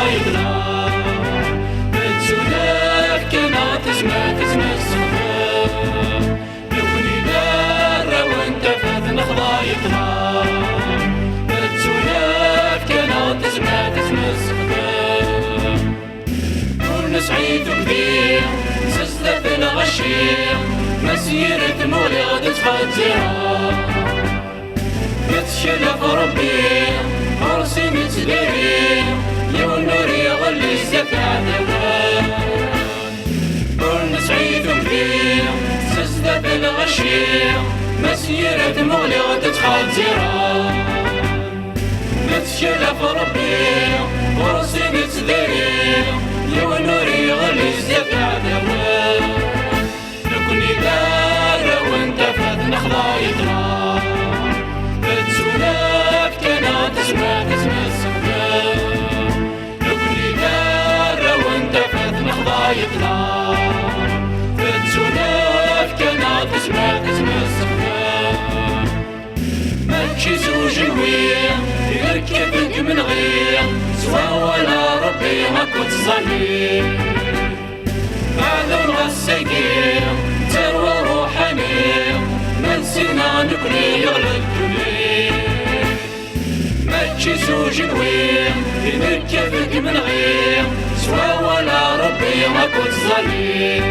خضايقنا بتسولف كنا تزمى السخفة لوني برا وانت فاذن خضايقنا بتسولف كنا تزمى السخفة كون سعيد وكبير سزلة في الغشير مسيرة مولي غد تفجرها يتشلف ربي عرسي متدري يو النور يغلي الزكاة دوان كون سعيد وكبير سزلة في الغشير مسيرة مولي غد تفجرها يتشلف ربي عرسي متدري يو النور يغلي الزكاة دوان لكني دار وانت فاتنا خضايقنا بتسولف كنا تسمع السخفة لكني دار وانت فاتنا خضايقنا بتسولف كنا تسمع السخفة ماكشي زوج الوير يركبك من غير سوا ولا ربي ما كنت ظليم بعد السيقير تروى روحاني ما نسينا نكري يغلى الدنيا ماكشي زوج الوير ينكفك من غير سوا ولا ربي ما كنت ظليم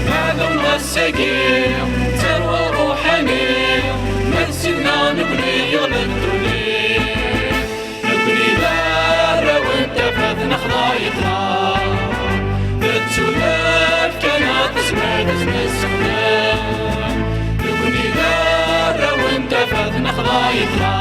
بعد السيقير تروى روحاني ما نسينا نكري يغلى الدنيا نكري برا وانت فاذنا خضايقنا بتسولف كنا تسمع السخفة لكني برا وانت فاذنا خضايقنا